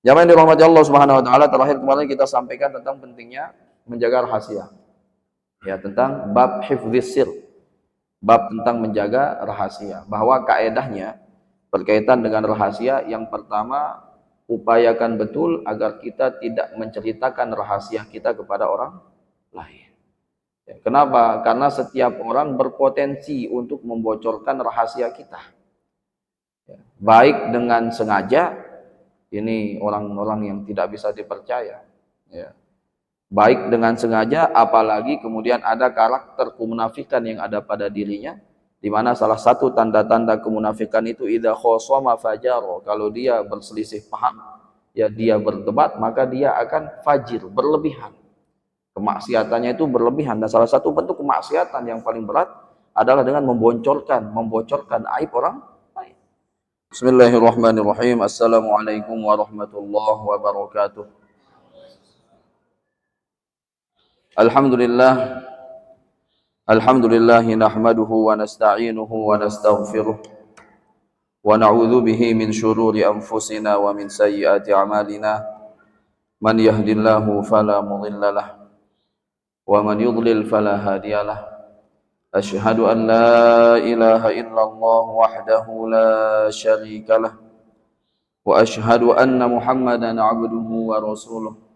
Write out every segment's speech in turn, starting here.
Jamaah yang dirahmati Allah Subhanahu wa taala, terakhir kemarin kita sampaikan tentang pentingnya menjaga rahasia. Ya, tentang bab hifdzis sir, bab tentang menjaga rahasia. Bahwa kaedahnya berkaitan dengan rahasia, yang pertama, upayakan betul agar kita tidak menceritakan rahasia kita kepada orang lain. Ya, kenapa? Karena setiap orang berpotensi untuk membocorkan rahasia kita. Ya, baik dengan sengaja, ini orang-orang yang tidak bisa dipercaya. Ya. Baik dengan sengaja, apalagi kemudian ada karakter kemunafikan yang ada pada dirinya, di mana salah satu tanda-tanda kemunafikan itu idza khosama fajaro, kalau dia berselisih paham, ya dia berdebat, maka dia akan fajir, berlebihan. Kemaksiatannya itu berlebihan, dan salah satu bentuk kemaksiatan yang paling berat adalah dengan membocorkan aib orang lain. Bismillahirrahmanirrahim. Assalamualaikum warahmatullahi wabarakatuh. Alhamdulillah. Alhamdulillah nahmaduhu wa nasta'inuhu wa nastaghfiruh wa na'udzu bihi min syururi anfusina wa min sayyiati a'malina. Man yahdihillahu fala mudilla lah wa man yudlil fala hadiyalah. Asyhadu an la ilaha illallah wahdahu la syarika lah wa asyhadu anna Muhammadan 'abduhu wa rasuluh.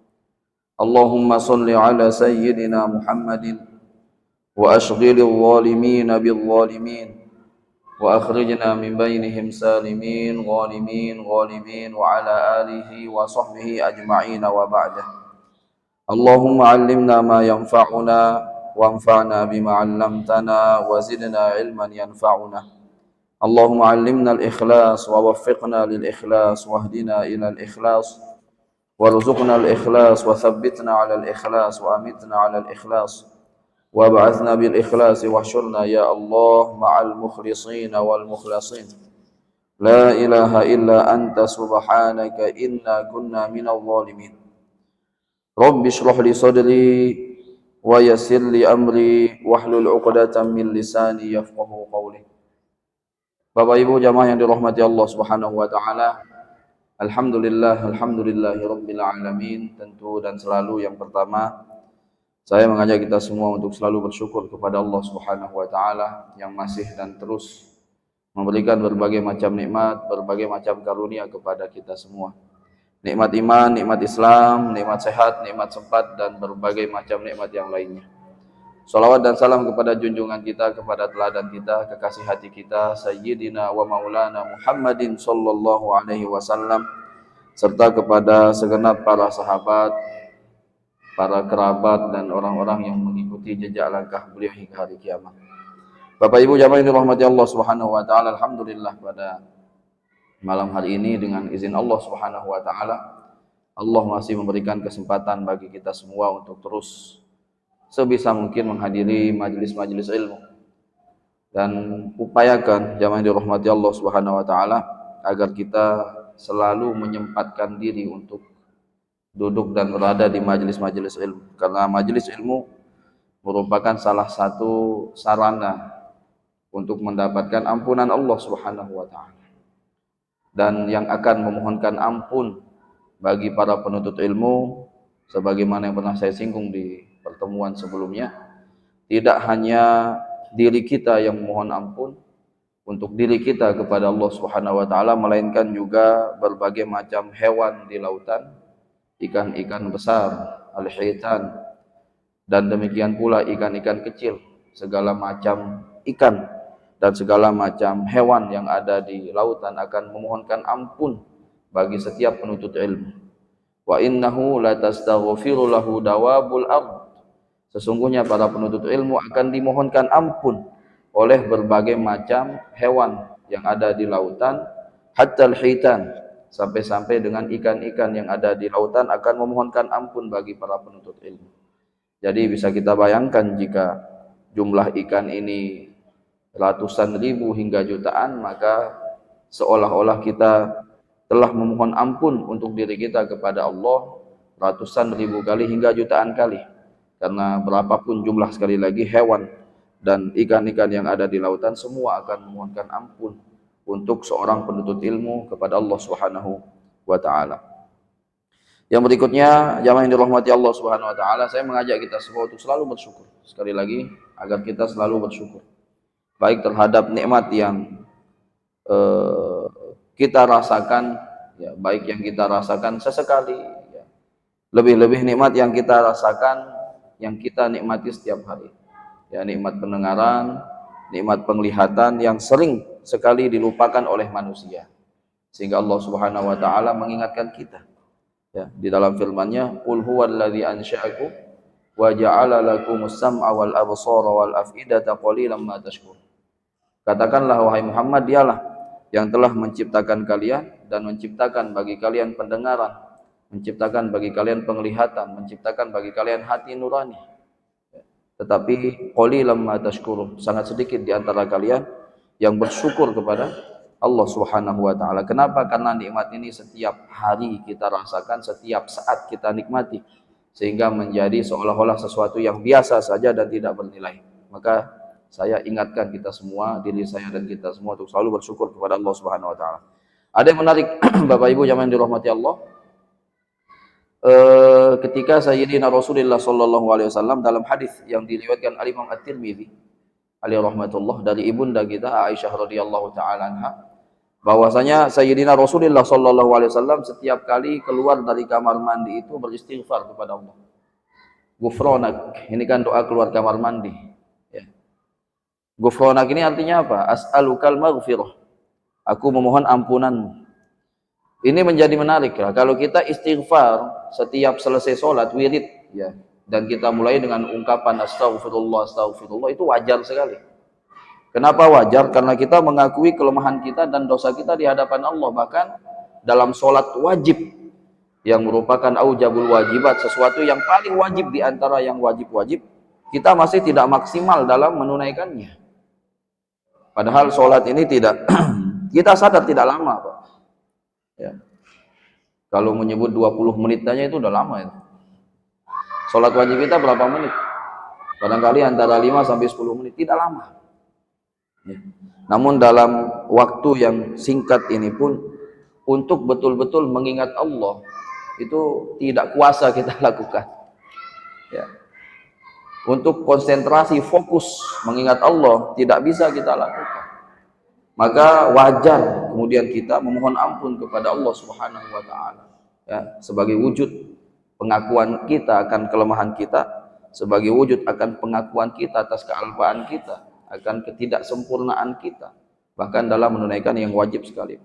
Allahumma shalli ala sayyidina Muhammadin wa ashghilil zalimin bil zalimin wa akhrijna min bainihim salimin ghalimin wa ala alihi wa sahbihi ajma'in wa ba'dah. Allahumma 'allimna ma yanfa'una wanfa'na bima 'allamtana wa zidna ilman yanfa'una. Allahumma 'allimna al-ikhlas wa waffiqna lil ikhlas wahdina ila al-ikhlas warzuqna al-ikhlas wa thabbitna 'ala al-ikhlas wa amitna 'ala al-ikhlas wa ba'athna bil ikhlasi wahsyurna ya Allah ma'al mukhlisin wal mukhlasin. La ilaha illa anta subhanaka inna kunna minal zalimin. Rabbi shrah li sadri wa yassir li amri wahlul 'uqdatam min lisani yafqahu qawli. Bapak Ibu jamaah yang dirahmati Allah Subhanahu wa taala, alhamdulillahirabbil alamin. Tentu dan selalu yang pertama, saya mengajak kita semua untuk selalu bersyukur kepada Allah Subhanahu wa taala yang masih dan terus memberikan berbagai macam nikmat, berbagai macam karunia kepada kita semua. Nikmat iman, nikmat Islam, nikmat sehat, nikmat sempat, dan berbagai macam nikmat yang lainnya. Salawat dan salam kepada junjungan kita, kepada teladan kita, kekasih hati kita, Sayyidina wa Maulana Muhammadin sallallahu alaihi wasallam, serta kepada segenap para sahabat, para kerabat, dan orang-orang yang mengikuti jejak langkah beliau hingga hari kiamat. Bapak Ibu jamaah yang dirahmati Allah Subhanahu wa taala, alhamdulillah pada malam hari ini dengan izin Allah Subhanahu wa taala, Allah masih memberikan kesempatan bagi kita semua untuk terus sebisa mungkin menghadiri majelis-majelis ilmu, dan upayakan jamaah yang dirahmati Allah Subhanahu wa taala agar kita selalu menyempatkan diri untuk duduk dan berada di majelis-majelis ilmu, karena majelis ilmu merupakan salah satu sarana untuk mendapatkan ampunan Allah Subhanahu wa taala. Dan yang akan memohonkan ampun bagi para penuntut ilmu, sebagaimana yang pernah saya singgung di pertemuan sebelumnya, tidak hanya diri kita yang mohon ampun untuk diri kita kepada Allah Subhanahu wa taala, melainkan juga berbagai macam hewan di lautan, ikan-ikan besar, al-hitan, dan demikian pula ikan-ikan kecil, segala macam ikan dan segala macam hewan yang ada di lautan akan memohonkan ampun bagi setiap penuntut ilmu. Wa innahu la tastaghfiru lahu dawabul ard. Sesungguhnya para penuntut ilmu akan dimohonkan ampun oleh berbagai macam hewan yang ada di lautan, hatta al-hitan, sampai-sampai dengan ikan-ikan yang ada di lautan akan memohonkan ampun bagi para penuntut ilmu. Jadi bisa kita bayangkan jika jumlah ikan ini ratusan ribu hingga jutaan, maka seolah-olah kita telah memohon ampun untuk diri kita kepada Allah ratusan ribu kali hingga jutaan kali. Karena berapapun jumlah, sekali lagi, hewan dan ikan-ikan yang ada di lautan, semua akan memohonkan ampun untuk seorang penuntut ilmu kepada Allah Subhanahu wa taala. Yang berikutnya, jamaah yang dirahmati Allah Subhanahu wa taala, saya mengajak kita semua untuk selalu bersyukur. Sekali lagi, agar kita selalu bersyukur. Baik terhadap nikmat yang kita rasakan, ya, baik yang kita rasakan sesekali, ya. Lebih-lebih nikmat yang kita rasakan, yang kita nikmati setiap hari. Ya, nikmat pendengaran, nikmat penglihatan yang sering sekali dilupakan oleh manusia. Sehingga Allah Subhanahu wa taala mengingatkan kita, ya, di dalam firman-Nya, "Qul huwallazi ansha'akum wa ja'ala lakumus sam'a wal absara wal af'idata qalilan ma tashkurun." Katakanlah wahai Muhammad, dialah yang telah menciptakan kalian dan menciptakan bagi kalian pendengaran, menciptakan bagi kalian penglihatan, menciptakan bagi kalian hati nurani. Tetapi qalilan ma tashkurun, sangat sedikit di antara kalian yang bersyukur kepada Allah Subhanahu wa taala. Kenapa? Karena nikmat ini setiap hari kita rasakan, setiap saat kita nikmati, sehingga menjadi seolah-olah sesuatu yang biasa saja dan tidak bernilai. Maka saya ingatkan kita semua, diri saya dan kita semua, untuk selalu bersyukur kepada Allah Subhanahu wa taala. Ada yang menarik Bapak Ibu jamaah yang dirahmati Allah, ketika Sayyidina Rasulullah sallallahu alaihi wasallam dalam hadis yang diriwayatkan oleh Imam At-Tirmidzi alaihi rahmatullah dari ibunda kita Aisyah radhiyallahu taala anha, bahwasanya Sayyidina Rasulullah sallallahu alaihi wasallam setiap kali keluar dari kamar mandi itu beristighfar kepada Allah. Ghufranak, ini kan doa keluar kamar mandi, ya. Ghufranak ini artinya apa? As'alukal maghfirah, aku memohon ampunanmu. Ini menjadi menarik ya, kalau kita istighfar setiap selesai sholat wirid, ya, dan kita mulai dengan ungkapan astagfirullah, astagfirullah, itu wajar sekali. Kenapa wajar? Karena kita mengakui kelemahan kita dan dosa kita di hadapan Allah. Bahkan dalam sholat wajib, yang merupakan aujabul wajibat, sesuatu yang paling wajib di antara yang wajib-wajib, kita masih tidak maksimal dalam menunaikannya. Padahal sholat ini tidak kita sadar tidak lama, Pak. Ya. Kalau menyebut 20 menit aja itu udah lama itu. Sholat wajib kita berapa menit? Barangkali antara 5 sampai 10 menit, tidak lama. Ya. Namun dalam waktu yang singkat ini pun, untuk betul-betul mengingat Allah, itu tidak kuasa kita lakukan. Ya. Untuk konsentrasi, fokus mengingat Allah, tidak bisa kita lakukan. Maka wajar kemudian kita memohon ampun kepada Allah Subhanahu wa taala, ya, sebagai wujud pengakuan kita akan kelemahan kita, sebagai wujud akan pengakuan kita atas kealpaan kita, akan ketidaksempurnaan kita, bahkan dalam menunaikan yang wajib sekali.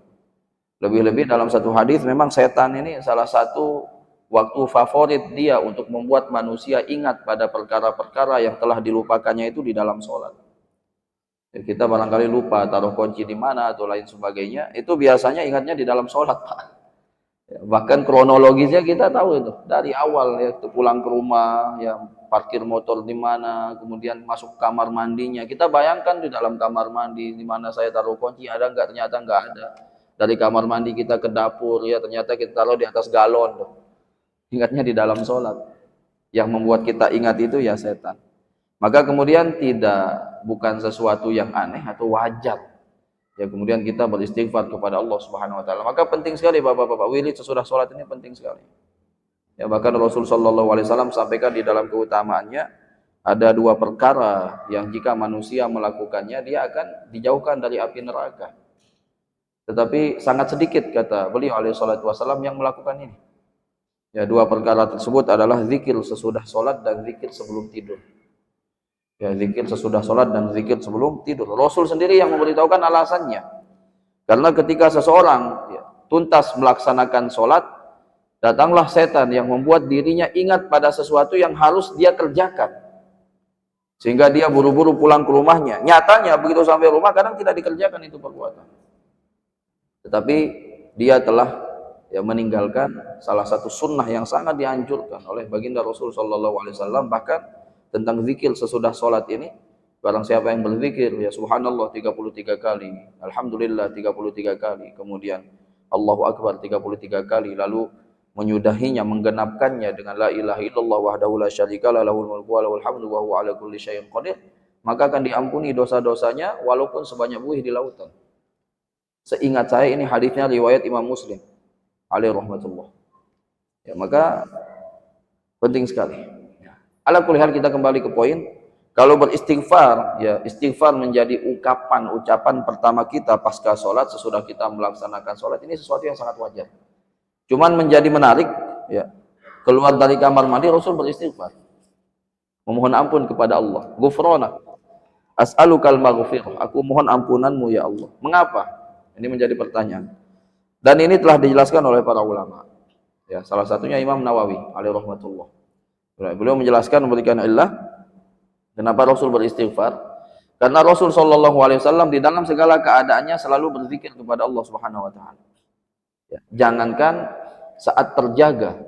Lebih-lebih dalam satu hadis, memang setan ini salah satu waktu favorit dia untuk membuat manusia ingat pada perkara-perkara yang telah dilupakannya itu di dalam sholat. Ya, kita barangkali lupa taruh kunci di mana atau lain sebagainya, itu biasanya ingatnya di dalam sholat, Pak. Ya, bahkan kronologisnya kita tahu itu dari awal, ya, pulang ke rumah, ya, parkir motor di mana, kemudian masuk kamar mandinya, kita bayangkan di dalam kamar mandi di mana saya taruh kunci, ada nggak? Ternyata nggak ada. Dari kamar mandi kita ke dapur, ya, ternyata kita taruh di atas galon tuh. Ingatnya di dalam sholat. Yang membuat kita ingat itu ya setan. Maka kemudian bukan sesuatu yang aneh atau wajar, ya, kemudian kita beristighfar kepada Allah Subhanahu wa taala. Maka penting sekali Bapak-bapak, wirid sesudah sholat ini penting sekali. Ya, bahkan Rasul sallallahu alaihi wasallam sampaikan di dalam keutamaannya, ada dua perkara yang jika manusia melakukannya dia akan dijauhkan dari api neraka. Tetapi sangat sedikit, kata beliau alaihi salatu wasallam, yang melakukan ini. Ya, dua perkara tersebut adalah zikir sesudah sholat dan zikir sebelum tidur. Ya, zikir sesudah sholat dan zikir sebelum tidur. Rasul sendiri yang memberitahukan alasannya. Karena ketika seseorang, ya, tuntas melaksanakan sholat, datanglah setan yang membuat dirinya ingat pada sesuatu yang harus dia kerjakan, sehingga dia buru-buru pulang ke rumahnya. Nyatanya begitu sampai rumah kadang tidak dikerjakan itu perbuatan, tetapi dia telah, ya, meninggalkan salah satu sunnah yang sangat dianjurkan oleh baginda Rasul sallallahu alaihi wasallam. Bahkan tentang zikir sesudah sholat ini, barang siapa yang berzikir, ya, subhanallah 33 kali, alhamdulillah 33 kali, kemudian Allahu Akbar 33 kali, lalu menyudahinya, menggenapkannya dengan la ilaha illallah wahdahu la syarikalah lahul mulku wa lahul hamdu wa huwa ala kulli syai'in qadir, maka akan diampuni dosa-dosanya walaupun sebanyak buih di lautan. Seingat saya ini hadisnya riwayat Imam Muslim alaihi rahmatullah. Ya, maka penting sekali. Ya. Ala kulli hal, kita kembali ke poin. Kalau beristighfar, ya istighfar menjadi ucapan pertama kita pasca sholat, sesudah kita melaksanakan sholat, ini sesuatu yang sangat wajar. Cuman menjadi menarik, ya keluar dari kamar mandi Rasul beristighfar, memohon ampun kepada Allah. Ghufranak, as'alukal maghfirah, aku mohon ampunanmu ya Allah. Mengapa? Ini menjadi pertanyaan. Dan ini telah dijelaskan oleh para ulama. Ya, salah satunya Imam Nawawi alaihi rahmatullah. Beliau menjelaskan, memberikan illah kenapa Rasul beristighfar. Karena Rasul sallallahu alaihi wasallam di dalam segala keadaannya selalu berzikir kepada Allah Subhanahu wa taala. Ya, jangankan saat terjaga,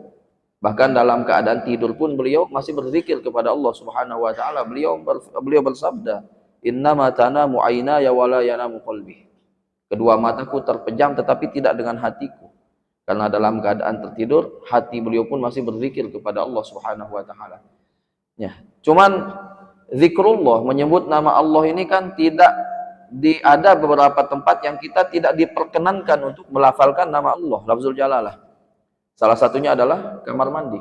bahkan dalam keadaan tidur pun beliau masih berzikir kepada Allah Subhanahu wa taala. Beliau bersabda, "Innama tanamu aynaya wa la yanamu qalbi." Kedua mataku terpejam tetapi tidak dengan hatiku. Karena dalam keadaan tertidur, hati beliau pun masih berzikir kepada Allah Subhanahu wa taala. Ya, cuman zikrullah, menyebut nama Allah ini kan ada beberapa tempat yang kita tidak diperkenankan untuk melafalkan nama Allah, lafzul jalalah. Salah satunya adalah kamar mandi.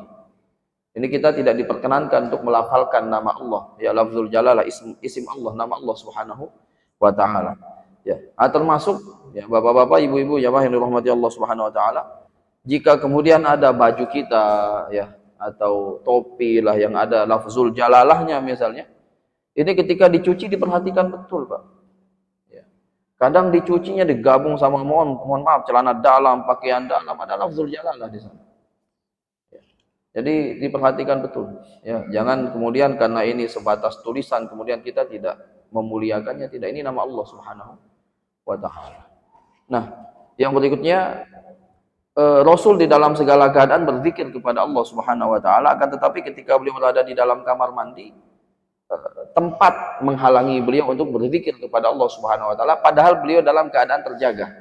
Ini kita tidak diperkenankan untuk melafalkan nama Allah, ya lafzul jalalah, isim Allah, nama Allah Subhanahu wa taala. Ya, termasuk ya bapak-bapak, ibu-ibu, jamaah yang dirahmati Allah Subhanahu wa taala, jika kemudian ada baju kita ya atau topi lah yang ada lafzul jalalahnya misalnya, ini ketika dicuci diperhatikan betul, Pak. Ya. Kadang dicucinya digabung sama mohon maaf celana dalam, pakaian dalam, ada lafzul jalalah di sana. Ya. Jadi diperhatikan betul. Ya, jangan kemudian karena ini sebatas tulisan kemudian kita tidak memuliakannya, tidak. Ini nama Allah Subhanahu wa taala. Nah, yang berikutnya Rasul di dalam segala keadaan berzikir kepada Allah Subhanahu wa taala, akan tetapi ketika beliau berada di dalam kamar mandi, tempat menghalangi beliau untuk berzikir kepada Allah Subhanahu wa taala, padahal beliau dalam keadaan terjaga.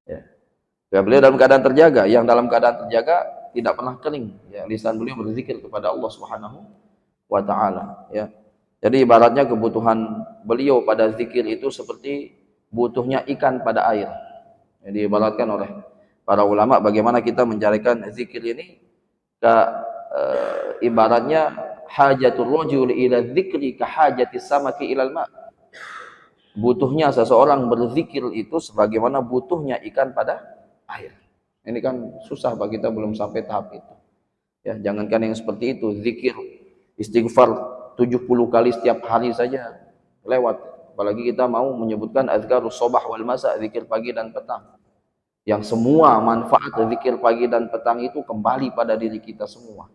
Ya. Ya, beliau dalam keadaan terjaga, yang dalam keadaan terjaga tidak pernah kering, ya, lisan beliau berzikir kepada Allah Subhanahu wa taala, ya. Jadi ibaratnya kebutuhan beliau pada zikir itu seperti butuhnya ikan pada air. Jadi ibaratkan oleh para ulama bagaimana kita mencarikan zikir ini ibaratnya hajatul rajul ila dzikri ka hajatis samaki ilal ma. Butuhnya seseorang berzikir itu sebagaimana butuhnya ikan pada air. Ini kan susah bagi kita, belum sampai tahap itu. Ya, jangankan yang seperti itu, zikir istighfar 70 kali setiap hari saja lewat. Apalagi kita mau menyebutkan azkarus shabah wal masa, zikir pagi dan petang. Yang semua manfaat zikir pagi dan petang itu kembali pada diri kita semua.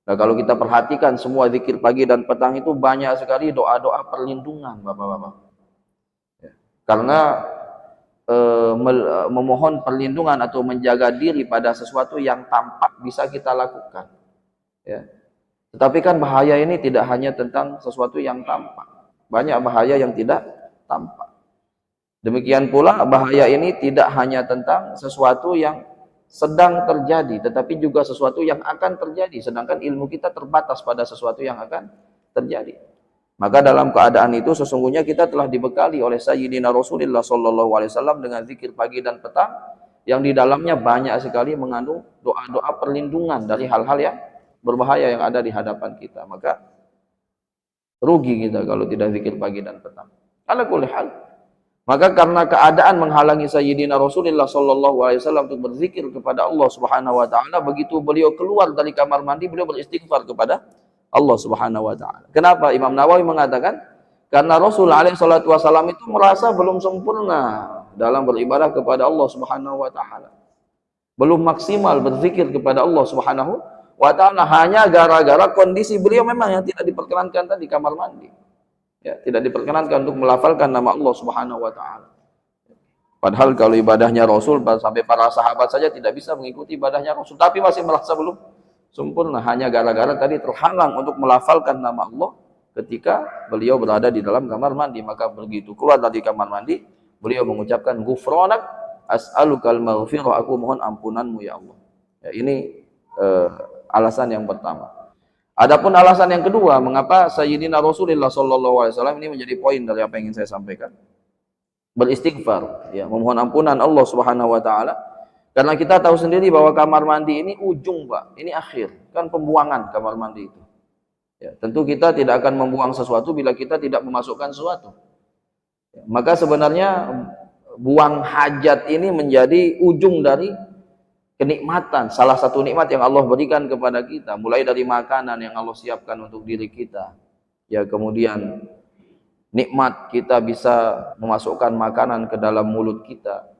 Nah, kalau kita perhatikan semua zikir pagi dan petang itu banyak sekali doa-doa perlindungan, Bapak-bapak. Ya. Karena memohon perlindungan atau menjaga diri pada sesuatu yang tampak bisa kita lakukan. Ya. Tetapi kan bahaya ini tidak hanya tentang sesuatu yang tampak. Banyak bahaya yang tidak tampak. Demikian pula bahaya ini tidak hanya tentang sesuatu yang sedang terjadi, tetapi juga sesuatu yang akan terjadi, sedangkan ilmu kita terbatas pada sesuatu yang akan terjadi. Maka dalam keadaan itu sesungguhnya kita telah dibekali oleh Sayyidina Rasulullah SAW dengan zikir pagi dan petang yang di dalamnya banyak sekali mengandung doa-doa perlindungan dari hal-hal yang berbahaya yang ada di hadapan kita. Maka rugi kita kalau tidak zikir pagi dan petang. Ala kulli hal. Maka karena keadaan menghalangi Sayyidina Rasulullah SAW untuk berzikir kepada Allah Subhanahu wa taala, begitu beliau keluar dari kamar mandi, beliau beristighfar kepada Allah Subhanahu wa taala. Kenapa? Imam Nawawi mengatakan karena Rasulullah SAW itu merasa belum sempurna dalam beribadah kepada Allah Subhanahu wa taala. Belum maksimal berzikir kepada Allah Subhanahu wa taala, hanya gara-gara kondisi beliau memang yang tidak diperkenankan tadi, kamar mandi. Ya, tidak diperkenankan untuk melafalkan nama Allah Subhanahu wa taala. Padahal kalau ibadahnya Rasul sampai para sahabat saja tidak bisa mengikuti ibadahnya Rasul, tapi masih merasa belum sempurna hanya gara-gara tadi terhalang untuk melafalkan nama Allah ketika beliau berada di dalam kamar mandi. Maka begitu keluar dari kamar mandi, beliau mengucapkan ghufranak as'alukal maghfirah, aku mohon ampunanmu ya Allah. Ya, ini alasan yang pertama. Adapun alasan yang kedua, mengapa Sayyidina Rasulullah SAW ini menjadi poin dari apa yang ingin saya sampaikan. Beristighfar, ya, memohon ampunan Allah Subhanahu wa taala. Karena kita tahu sendiri bahwa kamar mandi ini ujung, Pak. Ini akhir. Kan pembuangan kamar mandi itu. Ya, tentu kita tidak akan membuang sesuatu bila kita tidak memasukkan sesuatu. Ya, maka sebenarnya buang hajat ini menjadi ujung dari kenikmatan. Salah satu nikmat yang Allah berikan kepada kita. Mulai dari makanan yang Allah siapkan untuk diri kita. Ya, kemudian nikmat kita bisa memasukkan makanan ke dalam mulut kita.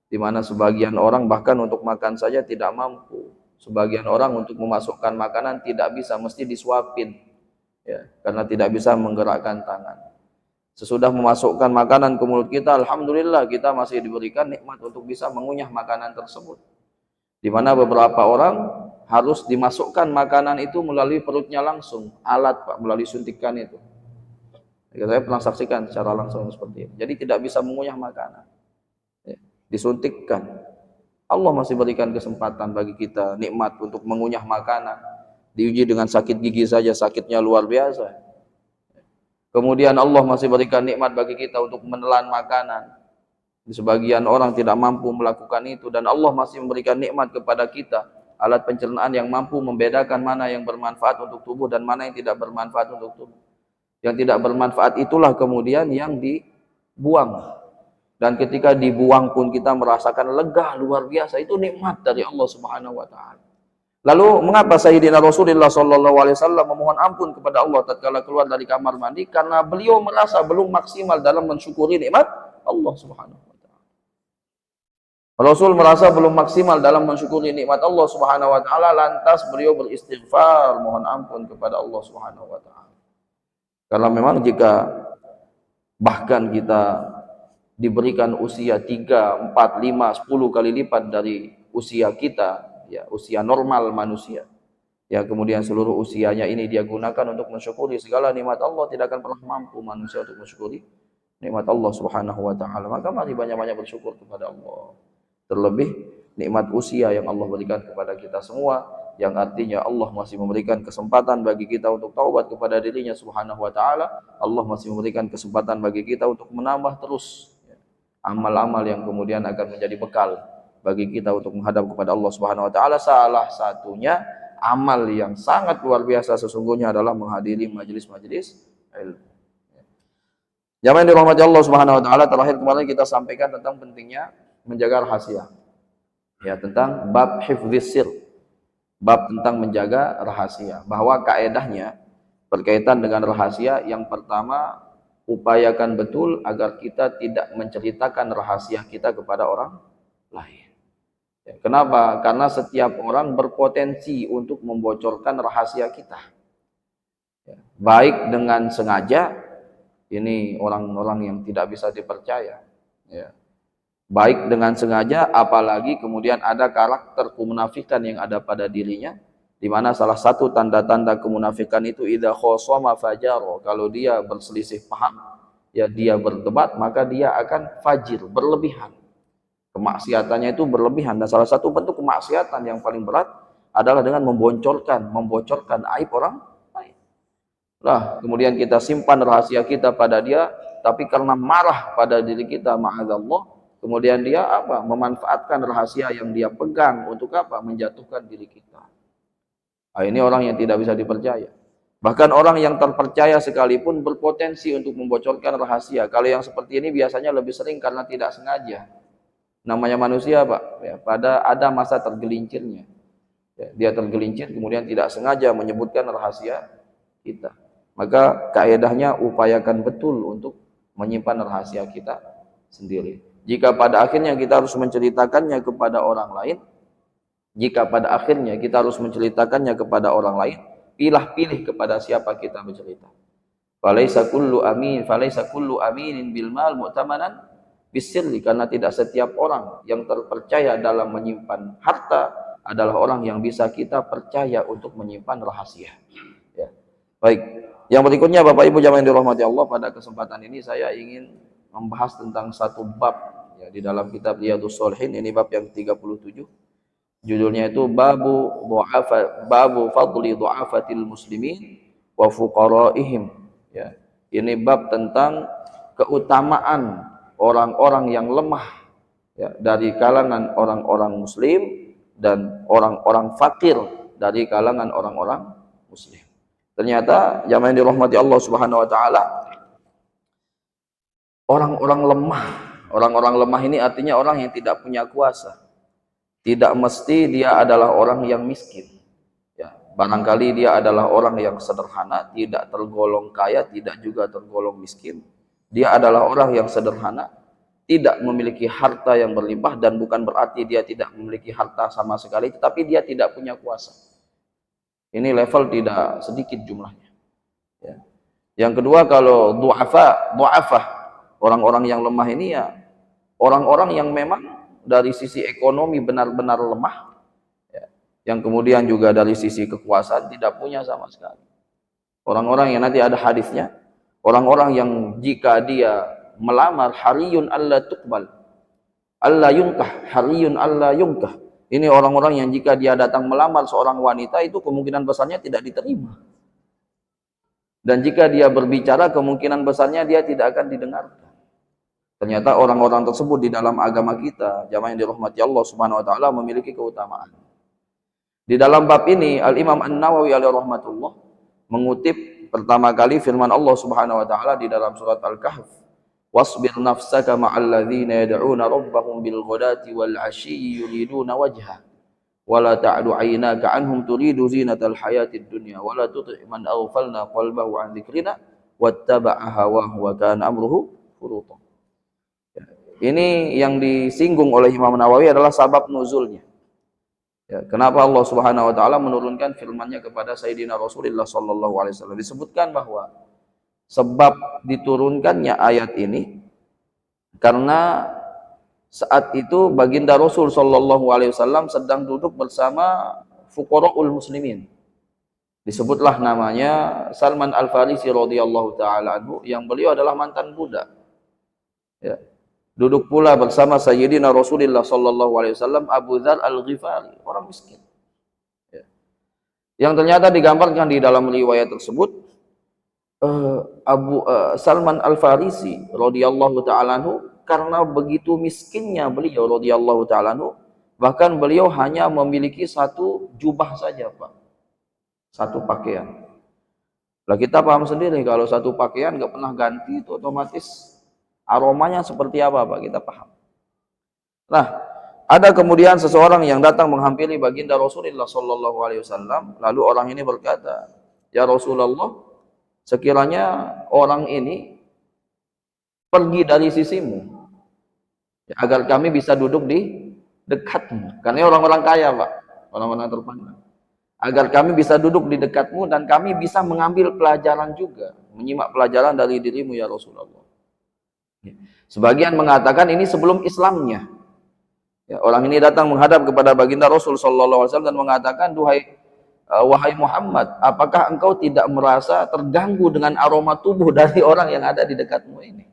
Di mana sebagian orang bahkan untuk makan saja tidak mampu. Sebagian orang untuk memasukkan makanan tidak bisa, mesti disuapin, ya, karena tidak bisa menggerakkan tangan. Sesudah memasukkan makanan ke mulut kita, alhamdulillah kita masih diberikan nikmat untuk bisa mengunyah makanan tersebut. Di mana beberapa orang harus dimasukkan makanan itu melalui perutnya langsung, alat, Pak, melalui suntikan itu. Saya pernah saksikan secara langsung seperti itu. Jadi tidak bisa mengunyah makanan. Disuntikkan. Allah masih berikan kesempatan bagi kita nikmat untuk mengunyah makanan. Diuji dengan sakit gigi saja, sakitnya luar biasa. Kemudian Allah masih berikan nikmat bagi kita untuk menelan makanan. Sebagian orang tidak mampu melakukan itu, dan Allah masih memberikan nikmat kepada kita alat pencernaan yang mampu membedakan mana yang bermanfaat untuk tubuh dan mana yang tidak bermanfaat untuk tubuh. Yang tidak bermanfaat itulah kemudian yang dibuang. Dan ketika dibuang pun kita merasakan lega luar biasa. Itu nikmat dari Allah Subhanahu wa taala. Lalu mengapa Sayyidina Rasulullah sallallahu alaihi wasallam memohon ampun kepada Allah tatkala keluar dari kamar mandi? Karena beliau merasa belum maksimal dalam mensyukuri nikmat Allah Subhanahu wa taala. Rasul merasa belum maksimal dalam mensyukuri nikmat Allah Subhanahu wa taala, lantas beliau beristighfar mohon ampun kepada Allah Subhanahu wa taala. Karena memang jika bahkan kita diberikan usia 3, 4, 5, 10 kali lipat dari usia kita, ya, usia normal manusia. Ya, kemudian seluruh usianya ini dia gunakan untuk mensyukuri segala nikmat Allah, tidak akan pernah mampu manusia untuk mensyukuri nikmat Allah Subhanahu wa taala. Maka mari banyak-banyak bersyukur kepada Allah. Terlebih nikmat usia yang Allah berikan kepada kita semua, yang artinya Allah masih memberikan kesempatan bagi kita untuk taubat kepada dirinya Subhanahu wa taala. Allah masih memberikan kesempatan bagi kita untuk menambah terus amal-amal yang kemudian akan menjadi bekal bagi kita untuk menghadap kepada Allah Subhanahu wa taala. Salah satunya amal yang sangat luar biasa sesungguhnya adalah menghadiri majelis-majelis ilmu. Jamaah yang dirahmati Allah Subhanahu wa taala, terakhir kemarin kita sampaikan tentang pentingnya menjaga rahasia. Ya, tentang bab hifdzis sir. Bab tentang menjaga rahasia, bahwa kaedahnya berkaitan dengan rahasia, yang pertama, upayakan betul agar kita tidak menceritakan rahasia kita kepada orang lain. Ya, kenapa? Karena setiap orang berpotensi untuk membocorkan rahasia kita. Ya, baik dengan sengaja, ini orang-orang yang tidak bisa dipercaya. Ya. Baik dengan sengaja, apalagi kemudian ada karakter kemunafikan yang ada pada dirinya, di mana salah satu tanda-tanda kemunafikan itu idza khosama fajaro, kalau dia berselisih paham, ya dia berdebat, maka dia akan fajir, berlebihan. Kemaksiatannya itu berlebihan, dan salah satu bentuk kemaksiatan yang paling berat adalah dengan membocorkan aib orang lain. Lah, kemudian kita simpan rahasia kita pada dia, tapi karena marah pada diri kita, ma'adzallah, kemudian dia apa? Memanfaatkan rahasia yang dia pegang untuk apa? Menjatuhkan diri kita. Nah, ini orang yang tidak bisa dipercaya. Bahkan orang yang terpercaya sekalipun berpotensi untuk membocorkan rahasia. Kalau yang seperti ini biasanya lebih sering karena tidak sengaja. Namanya manusia, Pak, ya, pada ada masa tergelincirnya. Ya, dia tergelincir kemudian tidak sengaja menyebutkan rahasia kita. Maka kaedahnya upayakan betul untuk menyimpan rahasia kita sendiri. Jika pada akhirnya kita harus menceritakannya kepada orang lain, pilih kepada siapa kita bercerita. Falaisa kullu aminin bil mal mu'tamanan bisirri, karena tidak setiap orang yang terpercaya dalam menyimpan harta adalah orang yang bisa kita percaya untuk menyimpan rahasia. Ya. Baik, yang berikutnya Bapak Ibu jamaah yang dirahmati Allah, pada kesempatan ini saya ingin membahas tentang satu bab, ya, di dalam kitab Riyadhus Shalihin. Ini bab yang 37. Judulnya itu babu fadli du'afatil muslimin wa fuqaraihim. Ya. Ini bab tentang keutamaan orang-orang yang lemah ya, dari kalangan orang-orang muslim dan orang-orang fakir dari kalangan orang-orang muslim. Ternyata jamaah yang dirahmati Allah Subhanahu wa taala, orang-orang lemah ini artinya orang yang tidak punya kuasa. Tidak mesti dia adalah orang yang miskin. Ya, barangkali dia adalah orang yang sederhana, tidak tergolong kaya, tidak juga tergolong miskin. Dia adalah orang yang sederhana, tidak memiliki harta yang berlimpah, dan bukan berarti dia tidak memiliki harta sama sekali, tetapi dia tidak punya kuasa. Ini level tidak sedikit jumlahnya. Ya. Yang kedua, kalau du'afa, orang-orang yang lemah ini ya orang-orang yang memang dari sisi ekonomi benar-benar lemah, ya, yang kemudian juga dari sisi kekuasaan tidak punya sama sekali. Orang-orang yang nanti ada hadisnya, orang-orang yang jika dia melamar hariyun alla tuqbal, alla yunkah, hariyun alla yunkah. Ini orang-orang yang jika dia datang melamar seorang wanita itu kemungkinan besarnya tidak diterima. Dan jika dia berbicara kemungkinan besarnya dia tidak akan didengarkan. Ternyata orang-orang tersebut di dalam agama kita, jamaah yang dirahmati Allah Subhanahu wa taala, memiliki keutamaan. Di dalam bab ini Al-Imam An-Nawawi alaihi rahmatullah mengutip pertama kali firman Allah Subhanahu wa taala di dalam surat Al-Kahf, "Wasbir nafsaka ma'al ladzina yad'una rabbahum bil ghadati wal 'ashyi yuriduna wajha wa la ta'du 'aynaka 'anhum turidu zinatal hayatid dunya wa la tuti' man aghfalna qalbahu 'an dzikrina wattaba'a hawahu wa kana amruhu furuta." Ini yang disinggung oleh Imam Nawawi adalah sabab nuzulnya. Ya, kenapa Allah Subhanahu wa taala menurunkan firman-Nya kepada Sayyidina Rasulullah sallallahu alaihi wasallam? Disebutkan bahwa sebab diturunkannya ayat ini karena saat itu baginda Rasul sallallahu alaihi wasallam sedang duduk bersama fuqara'ul muslimin. Disebutlah namanya Salman Al-Farisi radhiyallahu taala anhu, yang beliau adalah mantan budak. Ya. Duduk pula bersama Sayyidina Rasulullah sallallahu alaihi wasallam Abu Dzar Al-Ghifari, orang miskin. Ya. Yang ternyata digambarkan di dalam riwayat tersebut, Salman Al-Farisi radhiyallahu taala anhu, karena begitu miskinnya beliau radhiyallahu taala anhu, bahkan beliau hanya memiliki satu jubah saja, Pak. Satu pakaian. Lah kita paham sendiri kalau satu pakaian nggak pernah ganti itu otomatis aromanya seperti apa, Pak? Kita paham. Nah, ada kemudian seseorang yang datang menghampiri baginda Rasulullah sallallahu alaihi wasallam, lalu orang ini berkata, "Ya Rasulullah, sekiranya orang ini pergi dari sisimu, ya, agar kami bisa duduk di dekatmu." Karena orang-orang kaya, Pak, orang-orang terpandang. Agar kami bisa duduk di dekatmu dan kami bisa mengambil pelajaran juga, menyimak pelajaran dari dirimu ya Rasulullah. Sebagian mengatakan ini sebelum Islamnya. Ya, orang ini datang menghadap kepada baginda Rasul sallallahu alaihi wasallam dan mengatakan, wahai Muhammad, apakah engkau tidak merasa terganggu dengan aroma tubuh dari orang yang ada di dekatmu ini?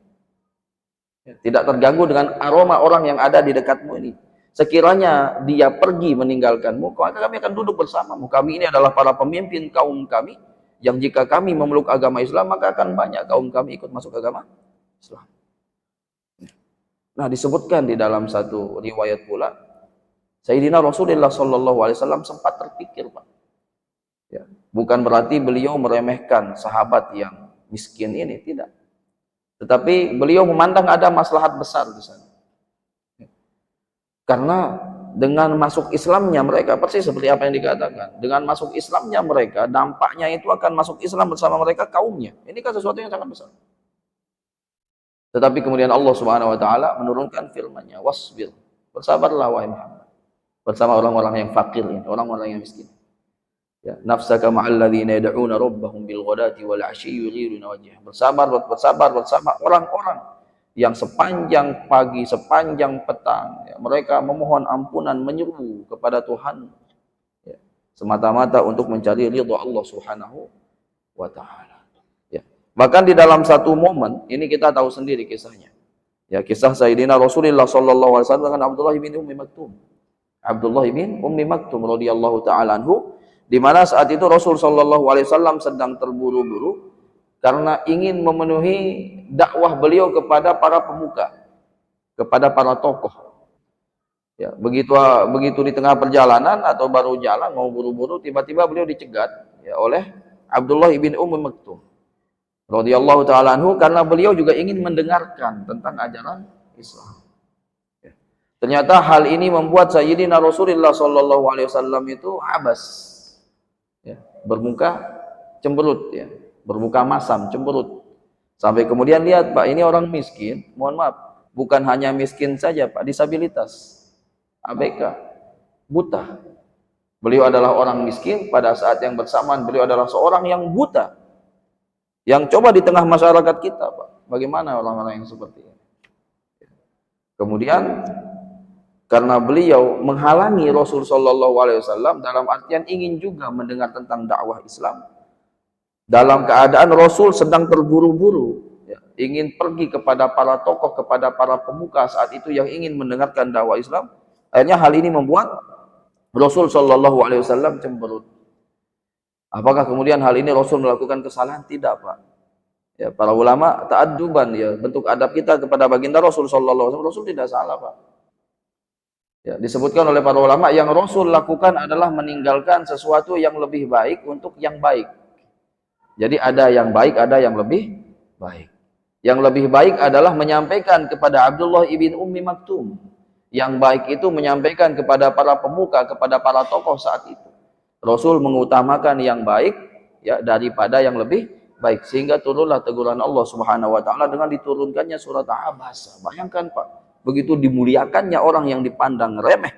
Ya, tidak terganggu dengan aroma orang yang ada di dekatmu ini. Sekiranya dia pergi meninggalkanmu, maka kami akan duduk bersamamu. Kami ini adalah para pemimpin kaum kami, yang jika kami memeluk agama Islam, maka akan banyak kaum kami ikut masuk agama Islam. Nah, disebutkan di dalam satu riwayat pula, Sayyidina Rasulullah sallallahu alaihi wasallam sempat terpikir, Pak. Ya, bukan berarti beliau meremehkan sahabat yang miskin ini, tidak. Tetapi beliau memandang ada maslahat besar di sana. Karena dengan masuk Islamnya mereka, persis seperti apa yang dikatakan, dengan masuk Islamnya mereka, dampaknya itu akan masuk Islam bersama mereka kaumnya. Ini kan sesuatu yang sangat besar. Tetapi kemudian Allah Subhanahu wa taala menurunkan firman-Nya, "Wasbir." Bersabarlah wahai Muhammad. Bersama orang-orang yang fakir ini, orang-orang yang miskin. Ya, nafsaka ma'al ladzina yad'una rabbahum bil ghadati wal 'ashyi yuriduna wajhah. Bersabar bersama orang-orang yang sepanjang pagi, sepanjang petang, ya, mereka memohon ampunan, menyeru kepada Tuhan, ya, semata-mata untuk mencari ridha Allah Subhanahu wa taala. Bahkan di dalam satu momen, ini kita tahu sendiri kisahnya. Ya, kisah Sayyidina Rasulullah sallallahu alaihi wasallam dengan Abdullah bin Ummi Maktum. Abdullah bin Ummi Maktum radhiyallahu taala anhu, di mana saat itu Rasul sallallahu alaihi wasallam sedang terburu-buru karena ingin memenuhi dakwah beliau kepada para pemuka, kepada para tokoh. Ya, begitu di tengah perjalanan atau baru jalan mau buru-buru, tiba-tiba beliau dicegat ya oleh Abdullah ibn Maktum radhiyallahu taala anhu, karena beliau juga ingin mendengarkan tentang ajaran Islam. Ya. Ternyata hal ini membuat Sayyidina Rasulullah sallallahu alaihi wasallam itu habas, ya, bermuka cemberut, ya, bermuka masam, cemberut. Sampai kemudian lihat, Pak, ini orang miskin, mohon maaf, bukan hanya miskin saja, Pak, disabilitas, ABK, buta. Beliau adalah orang miskin, pada saat yang bersamaan beliau adalah seorang yang buta. Yang coba di tengah masyarakat kita, Pak, bagaimana orang-orang yang seperti ini? Kemudian karena beliau menghalangi Rasul Shallallahu Alaihi Wasallam dalam artian ingin juga mendengar tentang dakwah Islam, dalam keadaan Rasul sedang terburu-buru, ya, ingin pergi kepada para tokoh, kepada para pemuka saat itu yang ingin mendengarkan dakwah Islam. Akhirnya hal ini membuat Rasul Shallallahu Alaihi Wasallam cemberut. Apakah kemudian hal ini Rasul melakukan kesalahan? Tidak, Pak. Ya, para ulama ta'adduban, ya, bentuk adab kita kepada baginda Rasul Shallallahu Alaihi Wasallam. Rasul tidak salah, Pak. Ya, disebutkan oleh para ulama yang Rasul lakukan adalah meninggalkan sesuatu yang lebih baik untuk yang baik. Jadi ada yang baik, ada yang lebih baik. Yang lebih baik adalah menyampaikan kepada Abdullah ibn Maktum. Yang baik itu menyampaikan kepada para pemuka, kepada para tokoh saat itu. Rasul mengutamakan yang baik, ya, daripada yang lebih baik, sehingga turunlah teguran Allah Subhanahu wa taala dengan diturunkannya surat Abasa. Bayangkan, Pak, begitu dimuliakannya orang yang dipandang remeh,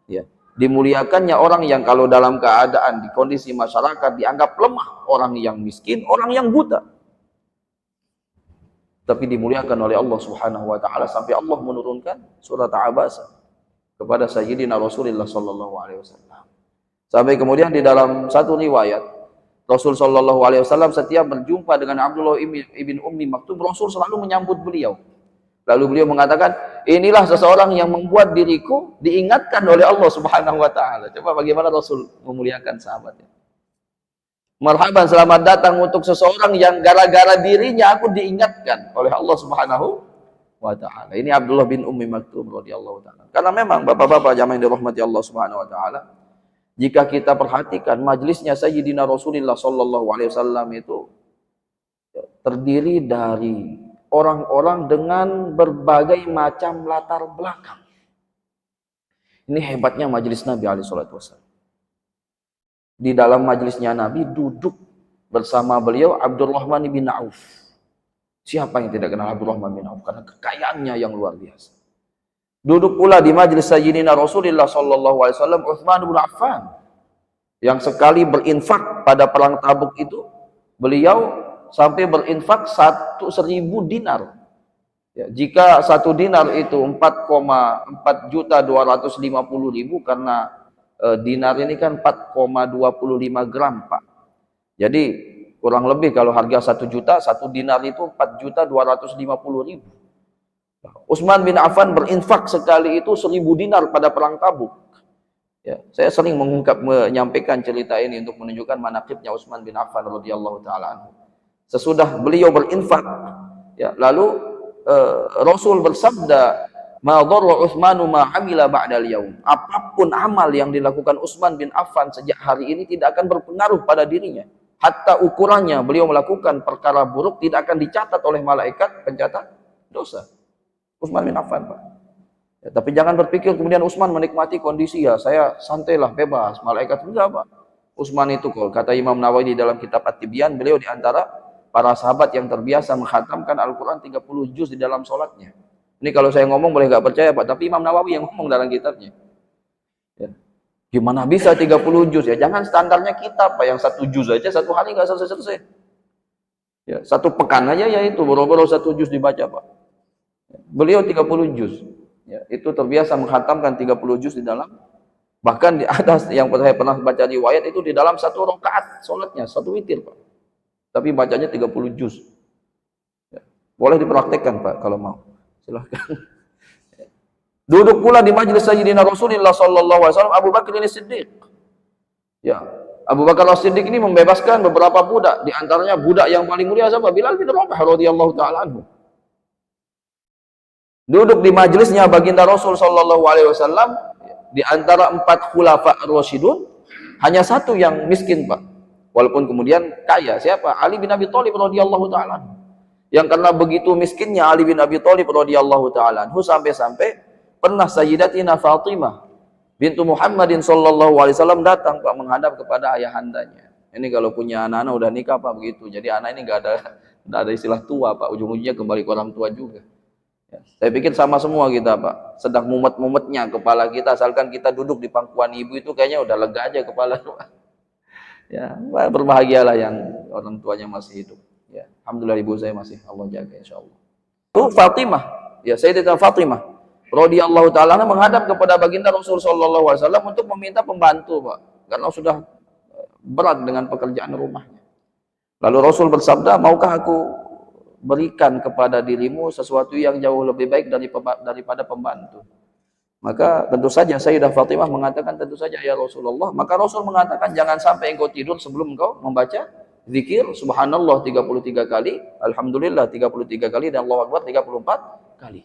ya, dimuliakannya orang yang kalau dalam keadaan di kondisi masyarakat dianggap lemah, orang yang miskin, orang yang buta, tapi dimuliakan oleh Allah Subhanahu wa taala sampai Allah menurunkan surat Abasa kepada Sayyidina Rasulullah sallallahu alaihi wasallam. Sampai kemudian di dalam satu riwayat, Rasul sallallahu alaihi wasallam setiap berjumpa dengan Abdullah ibn Maktum, Rasul selalu menyambut beliau. Lalu beliau mengatakan, inilah seseorang yang membuat diriku diingatkan oleh Allah Subhanahu wa taala. Coba bagaimana Rasul memuliakan sahabatnya. Marhaban, selamat datang untuk seseorang yang gara-gara dirinya aku diingatkan oleh Allah Subhanahu wa taala. Ini Abdullah bin Maktum radhiyallahu taala. Karena memang Bapak-bapak jamaah yang dirahmati Allah Subhanahu wa taala, jika kita perhatikan majelisnya Sayyidina Rasulullah sallallahu alaihi wasallam itu terdiri dari orang-orang dengan berbagai macam latar belakang. Ini hebatnya majelis Nabi alaihi salatu wasallam. Di dalam majelisnya Nabi duduk bersama beliau Abdurrahman bin Auf. Siapa yang tidak kenal Abdurrahman bin Auf? Karena kekayaannya yang luar biasa. Duduk pula di majelis Sayyidina Rasulullah sallallahu alaihi wasallam Utsman bin Affan, yang sekali berinfak pada perang Tabuk itu beliau sampai berinfak 1.000 dinar. Ya, jika 1 dinar itu 4,4.250.000, karena dinar ini kan 4,25 gram, Pak. Jadi kurang lebih kalau harga 1 juta, 1 dinar itu 4.250.000. Utsman bin Affan berinfak sekali itu 1.000 dinar pada perang Tabuk. Ya, saya sering menyampaikan cerita ini untuk menunjukkan manaqibnya Utsman bin Affan radhiyallahu taala anhu. Sesudah beliau berinfak, ya, lalu Rasul bersabda, "Ma dharra Utsmanu ma amila ba'dal yaum." Apapun amal yang dilakukan Utsman bin Affan sejak hari ini tidak akan berpengaruh pada dirinya. Hatta ukurannya beliau melakukan perkara buruk tidak akan dicatat oleh malaikat pencatat dosa. Utsman bin Affan, Pak. Ya, tapi jangan berpikir kemudian Utsman menikmati kondisi, ya saya santailah, bebas, malaikat, enggak, Pak. Utsman itu, kata Imam Nawawi di dalam kitab At-Tibyan, beliau di antara para sahabat yang terbiasa menghatamkan Al-Quran 30 juz di dalam sholatnya. Ini kalau saya ngomong boleh nggak percaya, Pak, tapi Imam Nawawi yang ngomong dalam kitabnya. Ya. Gimana bisa 30 juz? Ya jangan standarnya kita, Pak, yang 1 juz aja 1 hari nggak selesai-selesai. Ya, 1 pekan aja ya itu boro-boro 1 juz dibaca, Pak. Beliau 30 juz. Ya, itu terbiasa menghatamkan 30 juz di dalam, bahkan di atas yang saya pernah baca riwayat itu di dalam 1 rakaat sholatnya, 1 witir, Pak. Tapi bacanya 30 juz. Ya. Boleh dipraktekkan, Pak, kalau mau. Silahkan. Duduk pula di majelis Sayyidina Rasulullah sallallahu alaihi wasallam Abu Bakar As-Siddiq. Ya, Abu Bakar As-Siddiq ini membebaskan beberapa budak, di antaranya budak yang paling mulia siapa? Bilal bin Rabah radhiyallahu taala anhu. Duduk di majelisnya baginda Rasul sallallahu alaihi wasallam di antara 4 khulafa ar-rasyidun, hanya satu yang miskin, Pak. Walaupun kemudian kaya, siapa? Ali bin Abi Thalib radhiyallahu taala. Yang karena begitu miskinnya Ali bin Abi Thalib radhiyallahu taala sampai-sampai pernah Sayyidatina Fatimah bintu Muhammadin sallallahu alaihi wasallam datang, Pak, menghadap kepada ayahandanya. Ini kalau punya anak-anak udah nikah, Pak, begitu. Jadi anak ini enggak ada istilah tua, Pak. Ujung-ujungnya kembali ke orang tua juga. Ya, saya pikir sama semua kita, Pak. Sedang mumet-mumetnya kepala kita, asalkan kita duduk di pangkuan ibu itu kayaknya udah lega aja kepala. Ya, berbahagialah yang orang tuanya masih hidup. Ya, alhamdulillah ibu saya masih, Allah jaga insyaallah. Itu Fatimah, ya Sayyidatina Fatimah radhiyallahu taala menghadap kepada baginda Rasul sallallahu alaihi wasallam untuk meminta pembantu, Pak, karena sudah berat dengan pekerjaan rumahnya. Lalu Rasul bersabda, "Maukah aku berikan kepada dirimu sesuatu yang jauh lebih baik daripada pembantu?" Maka tentu saja Sayyidah Fatimah mengatakan, "Tentu saja ya Rasulullah." Maka Rasul mengatakan, "Jangan sampai engkau tidur sebelum engkau membaca zikir subhanallah 33 kali, alhamdulillah 33 kali, dan Allahu Akbar 34 kali."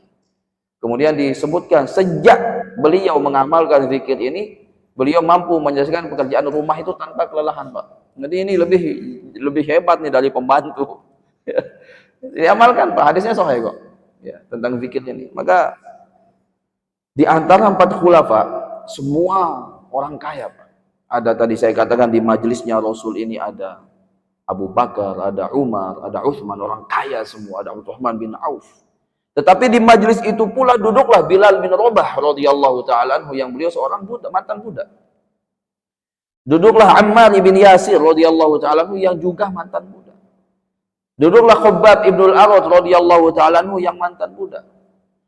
Kemudian disebutkan sejak beliau mengamalkan zikir ini, beliau mampu menyelesaikan pekerjaan rumah itu tanpa kelelahan, Pak. Jadi ini lebih hebat nih dari pembantu. Diamalkan, Pak, hadisnya sahih kok. Ya, tentang zikir ini. Maka di antara 4 khulafa semua orang kaya, Pak. Ada tadi saya katakan di majelisnya Rasul ini ada Abu Bakar, ada Umar, ada Utsman, orang kaya semua, ada Abdurrahman bin Auf. Tetapi di majelis itu pula duduklah Bilal bin Rabah radhiyallahu taala anhu, yang beliau seorang budak, mantan budak. Duduklah Ammar bin Yasir radhiyallahu taala anhu, yang juga mantan budak. Duduklah Khabbab ibnul Arad radhiyallahu taala anhu, yang mantan budak.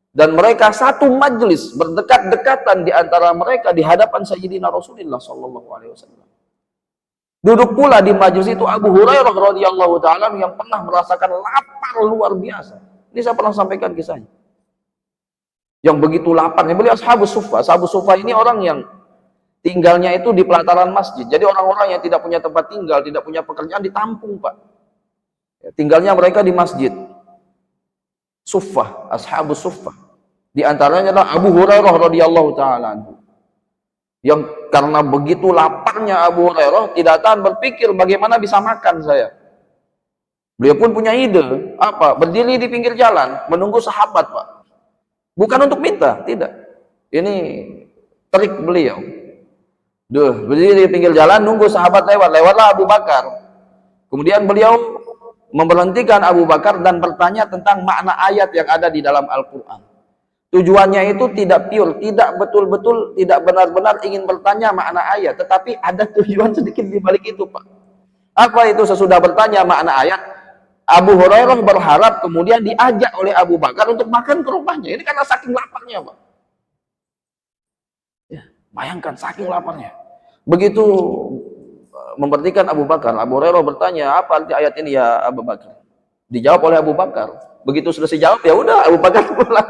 Dan mereka satu majelis berdekat-dekatan di antara mereka di hadapan Sayyidina Rasulullah sallallahu alaihi wasallam. Duduk pula di majelis itu Abu Hurairah radhiyallahu taala yang pernah merasakan lapar luar biasa. Ini saya pernah sampaikan kisahnya. Yang begitu laparnya, beliau Ashabus Suffah. Ashabus Suffah ini orang yang tinggalnya itu di pelataran masjid. Jadi orang-orang yang tidak punya tempat tinggal, tidak punya pekerjaan ditampung, Pak. Tinggalnya mereka di masjid. Suffah, Ashabus Suffah. Di antaranya adalah Abu Hurairah radhiyallahu taala anhu. Yang karena begitu laparnya Abu Hurairah tidak tahan berpikir bagaimana bisa makan saya. Beliau pun punya ide, apa? Berdiri di pinggir jalan menunggu sahabat, Pak. Bukan untuk minta, tidak. Ini trik beliau. Berdiri di pinggir jalan nunggu sahabat lewat. Lewatlah Abu Bakar. Kemudian beliau memberhentikan Abu Bakar dan bertanya tentang makna ayat yang ada di dalam Al-Qur'an. Tujuannya itu tidak pure, tidak betul-betul, tidak benar-benar ingin bertanya makna ayat, tetapi ada tujuan sedikit di balik itu, Pak. Apa itu? Sesudah bertanya makna ayat, Abu Hurairah berharap kemudian diajak oleh Abu Bakar untuk makan ke rumahnya. Ini karena saking laparnya, Pak. Ya, bayangkan saking laparnya. Begitu memberhentikan Abu Bakar, Abu Hurairah bertanya, "Apa arti ayat ini ya Abu Bakar?" Dijawab oleh Abu Bakar. Begitu selesai jawab, ya udah Abu Bakar pulang.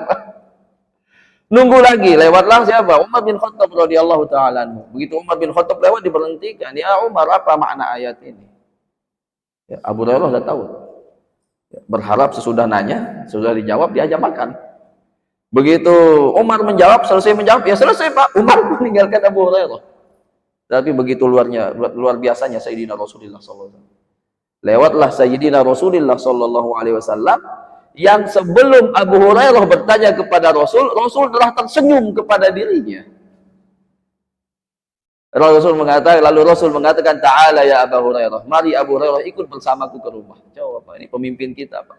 Nunggu lagi, lewatlah siapa? Umar bin Khattab radhiyallahu taala anhu. Begitu Umar bin Khattab lewat diberhentikan, "Ya Umar, apa makna ayat ini?" Ya, Abu Hurairah sudah tahu. Berharap sesudah nanya, sudah dijawab, diajak makan. Begitu Umar menjawab, selesai menjawab, ya selesai, Pak. Umar meninggalkan Abu Hurairah. Tapi begitu luar biasanya Sayyidina Rasulullah SAW. Lewatlah Sayyidina Rasulullah SAW, yang sebelum Abu Hurairah bertanya kepada Rasul, Rasul telah tersenyum kepada dirinya. Lalu Rasul mengatakan, "Ta'ala ya Abu Hurairah, mari Abu Hurairah ikut bersamaku ke rumah." Coba, Pak, ini pemimpin kita, Pak.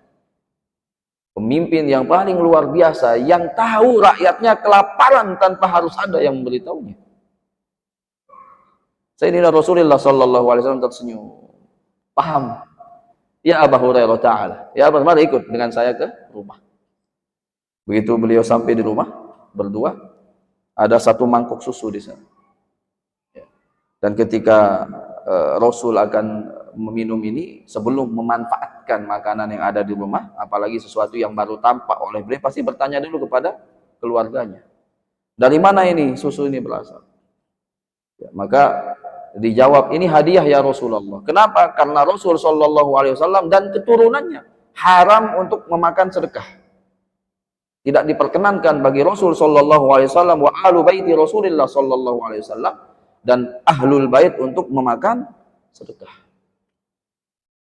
Pemimpin yang paling luar biasa, yang tahu rakyatnya kelaparan tanpa harus ada yang memberitahunya. Sayyidina Rasulullah sallallahu alaihi wasallam tersenyum. Paham? Ya Abu Hurairah, ta'ala. Ya Abu, mari ikut dengan saya ke rumah. Begitu beliau sampai di rumah berdua, ada satu mangkok susu di sana. Dan ketika Rasul akan meminum ini, sebelum memanfaatkan makanan yang ada di rumah, apalagi sesuatu yang baru tampak oleh beliau, pasti bertanya dulu kepada keluarganya, "Dari mana ini susu ini berasal?" Ya, maka dijawab, "Ini hadiah ya Rasulullah." Kenapa? Karena Rasul sallallahu alaihi wasallam dan keturunannya haram untuk memakan sedekah. Tidak diperkenankan bagi Rasul sallallahu alaihi wasallam wa ahlu baiti Rasulillah sallallahu alaihi wasallam dan ahlul bait untuk memakan sedekah.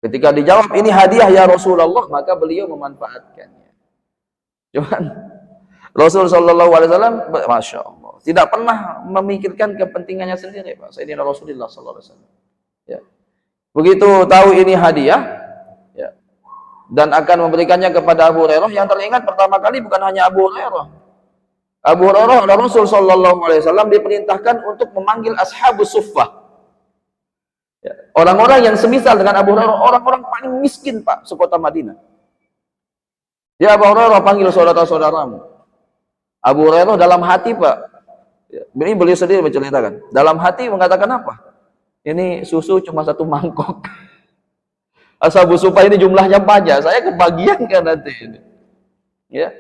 Ketika dijawab ini hadiah ya Rasulullah, maka beliau memanfaatkannya. Cuman Rasul sallallahu alaihi wasallam, masya Allah, tidak pernah memikirkan kepentingannya sendiri, Pak. Sayyidina Rasulullah sallallahu alaihi wasallam. Ya. Begitu tahu ini hadiah, ya, dan akan memberikannya kepada Abu Hurairah, yang teringat pertama kali bukan hanya Abu Hurairah. Abu Hurairah oleh Rasul sallallahu alaihi wasallam diperintahkan untuk memanggil ashabus suffah. Ya. Orang-orang yang semisal dengan Abu Hurairah, orang-orang paling miskin, Pak, sekota Madinah. Ya Abu Hurairah, panggil saudara-saudaramu. Abu Hurairah dalam hati, Pak, ya, ini beliau sendiri menceritakan, dalam hati mengatakan apa? Ini susu cuma satu mangkok. Ashabus suffah ini jumlahnya banyak, saya kebagian kan nanti ini. Ya.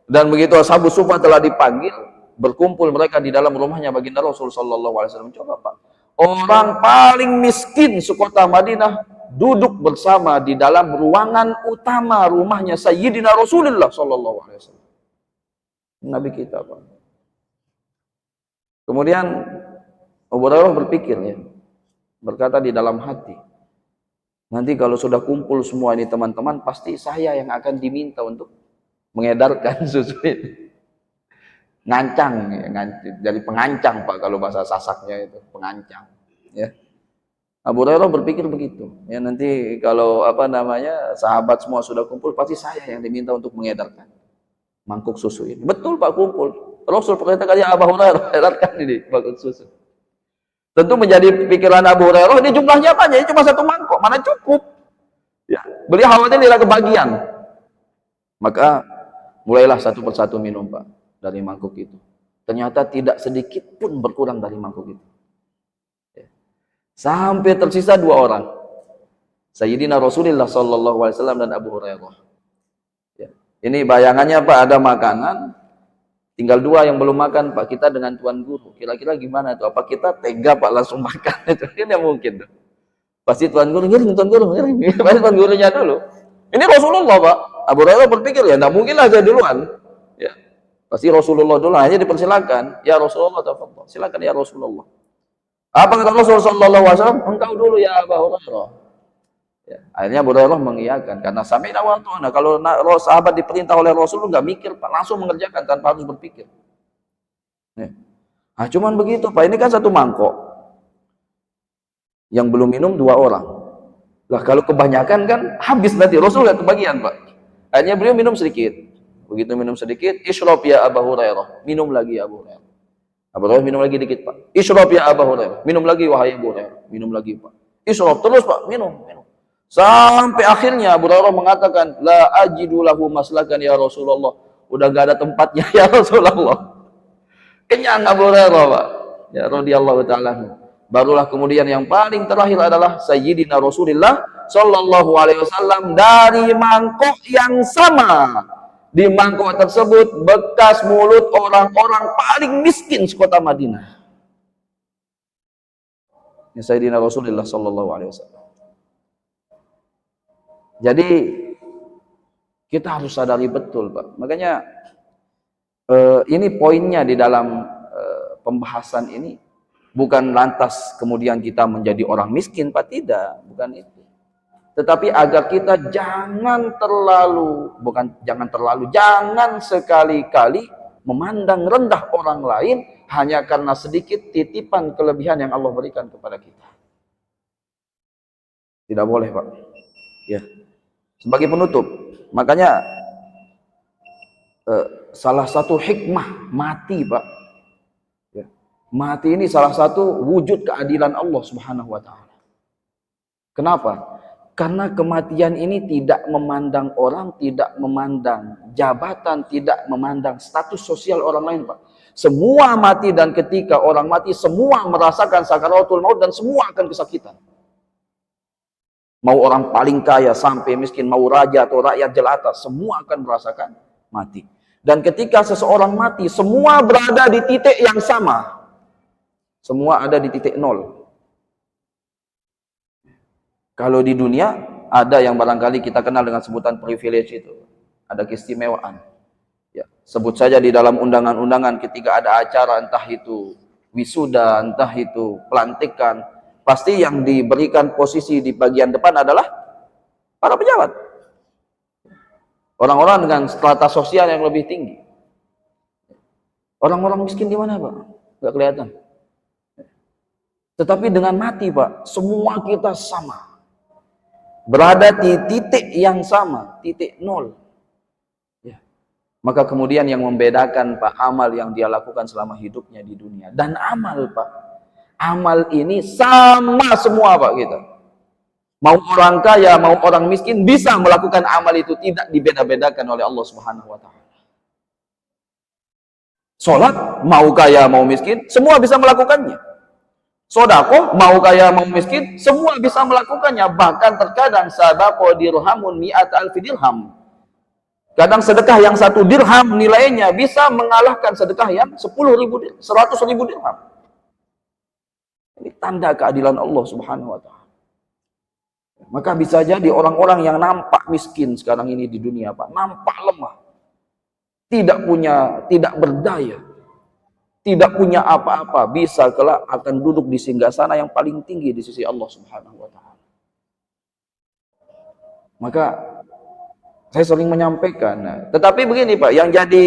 Dan begitu ashabus suffah telah dipanggil, berkumpul mereka di dalam rumahnya baginda Rasul sallallahu alaihi wasallam. Coba, Pak, orang paling miskin sekota Madinah duduk bersama di dalam ruangan utama rumahnya Sayyidina Rasulullah sallallahu alaihi wasallam. Nabi kita, Pak. Kemudian Abu Hurairah berpikir, ya, berkata di dalam hati, nanti kalau sudah kumpul semua ini teman-teman, pasti saya yang akan diminta untuk mengedarkan susu ini. Ngancang, ya, dari pengancang, Pak, kalau bahasa Sasaknya itu pengancang, ya. Abu Hurairah berpikir begitu, ya, nanti kalau sahabat semua sudah kumpul, pasti saya yang diminta untuk mengedarkan mangkuk susu ini. Betul, Pak, kumpul. Rasul perintahkan ya Abu Hurairah, edarkan ini mangkuk susu. Tentu menjadi pikiran Abu Hurairah, ini jumlahnya banyak, ini cuma satu mangkok, mana cukup? Ya, beliau khawatir tidak kebagian. Maka mulailah satu persatu minum, Pak, dari mangkuk itu. Ternyata tidak sedikit pun berkurang dari mangkuk itu. Ya. Sampai tersisa dua orang, Sayyidina Rasulullah sallallahu alaihi wasallam dan Abu Hurairah. Ya. Ini bayangannya, Pak, ada makanan, tinggal dua yang belum makan, Pak, kita dengan tuan guru. Kira-kira gimana itu? Apa kita tega, Pak, langsung makan? Itu kan mungkin. Pasti tuan guru, tuan guru, pasti tuan gurunya dulu. Ini Rasulullah, Pak. Abu Hurairah berpikir, ya enggak mungkin lah saya duluan. Ya. Pasti Rasulullah dulu, hanya dipersilakan. Ya Rasulullah, tafadhol. Silakan ya Rasulullah. Apa kata Rasul sallallahu alaihi wasallam? Engkau dulu ya Abu Hurairah. Ya. Akhirnya Abu Hurairah mengiyakan karena sami'na wa ata'na. Kalau sahabat diperintah oleh Rasul enggak mikir, Pak, langsung mengerjakan tanpa harus berpikir. Ya. Nah, cuman begitu, Pak. Ini kan satu mangkok. Yang belum minum dua orang. Lah kalau kebanyakan kan habis nanti. Rasul enggak kebagian, Pak. Akhirnya beliau minum sedikit. Begitu minum sedikit, isyrab ya Abu Hurairah. Minum lagi Abu Hurairah. Abu Hurairah minum lagi dikit, Pak. Isyrab ya Abu Hurairah. Minum lagi wahai Abu Hurairah. Minum lagi, Pak. Isyrab terus, Pak. Minum. Sampai akhirnya Abu Hurairah mengatakan, la ajidu lahu maslakan ya Rasulullah. Udah gak ada tempatnya ya Rasulullah. Kenyang Abu Hurairah, Pak. Ya radhiyallahu ta'ala. Barulah kemudian yang paling terakhir adalah Sayyidina Rasulullah sallallahu alaihi wasallam dari mangkok yang sama. Di mangkok tersebut bekas mulut orang-orang paling miskin sekota Madinah. Ini Sayyidina Rasulullah sallallahu alaihi wasallam. Jadi kita harus sadari betul, Pak. Makanya ini poinnya di dalam pembahasan ini. Bukan lantas kemudian kita menjadi orang miskin, Pak, tidak, bukan itu. Tetapi agar kita jangan sekali-kali memandang rendah orang lain hanya karena sedikit titipan kelebihan yang Allah berikan kepada kita. Tidak boleh, Pak. Ya. Sebagai penutup, makanya salah satu hikmah mati, Pak. Mati ini salah satu wujud keadilan Allah Subhanahu wa ta'ala. Kenapa? Karena kematian ini tidak memandang orang, tidak memandang jabatan, tidak memandang status sosial orang lain, Pak. Semua mati, dan ketika orang mati, semua merasakan sakaratul maut dan semua akan kesakitan. Mau orang paling kaya sampai miskin, mau raja atau rakyat jelata, semua akan merasakan mati. Dan ketika seseorang mati, semua berada di titik yang sama. Semua ada di titik nol. Kalau di dunia ada yang barangkali kita kenal dengan sebutan privilege itu, ada keistimewaan. Ya, sebut saja di dalam undangan-undangan ketika ada acara, entah itu wisuda, entah itu pelantikan, pasti yang diberikan posisi di bagian depan adalah para pejabat. Orang-orang dengan strata sosial yang lebih tinggi. Orang-orang miskin di mana, Pak? Nggak kelihatan. Tetapi dengan mati, Pak, semua kita sama. Berada di titik yang sama, titik nol. Ya. Maka kemudian yang membedakan, Pak, amal yang dia lakukan selama hidupnya di dunia. Dan amal, Pak, amal ini sama semua, Pak, kita. Mau orang kaya, mau orang miskin, bisa melakukan amal itu, tidak dibeda-bedakan oleh Allah Subhanahu wa Ta'ala. Sholat, mau kaya, mau miskin, semua bisa melakukannya. Sodako, mau kaya mau miskin, semua bisa melakukannya. Bahkan terkadang sadaqah dirhamun mi'at alfi dirham. Kadang sedekah yang 1 dirham nilainya bisa mengalahkan sedekah yang 10.000 dirham, 100.000 dirham. Ini tanda keadilan Allah Subhanahu wa Ta'ala. Maka bisa jadi orang-orang yang nampak miskin sekarang ini di dunia, Pak, nampak lemah, tidak berdaya, tidak punya apa-apa, bisa kelak akan duduk di singgasana yang paling tinggi di sisi Allah Subhanahu wa Ta'ala. Maka saya sering menyampaikan, tetapi begini, Pak, yang jadi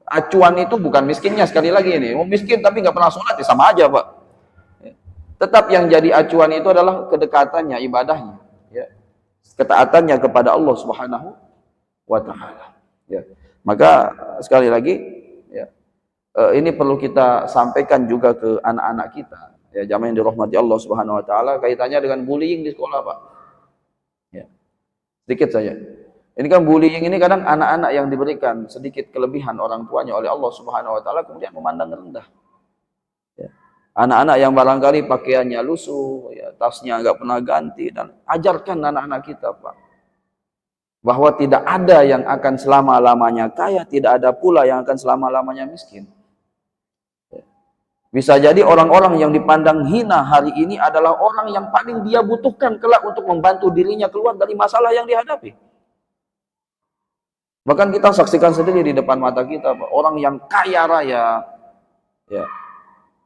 acuan itu bukan miskinnya, sekali lagi ini, mau miskin tapi nggak pernah sholat, ya sama aja, Pak. Tetap yang jadi acuan itu adalah kedekatannya, ibadahnya, ya, ketaatannya kepada Allah Subhanahu wa Ta'ala. Ya. Maka sekali lagi, ya, ini perlu kita sampaikan juga ke anak-anak kita, ya, jamaah yang dirahmati Allah Subhanahu wa Ta'ala, kaitannya dengan bullying di sekolah, Pak. Ya. Sedikit saja. Ini kan bullying ini kadang anak-anak yang diberikan sedikit kelebihan orang tuanya oleh Allah Subhanahu wa Ta'ala kemudian memandang rendah. Ya. Anak-anak yang barangkali pakaiannya lusuh, ya, tasnya nggak pernah ganti, dan ajarkan anak-anak kita, Pak, bahwa tidak ada yang akan selama-lamanya kaya, tidak ada pula yang akan selama-lamanya miskin. Bisa jadi orang-orang yang dipandang hina hari ini adalah orang yang paling dia butuhkan kelak untuk membantu dirinya keluar dari masalah yang dihadapi. Bahkan kita saksikan sendiri di depan mata kita, Pak, orang yang kaya raya, ya,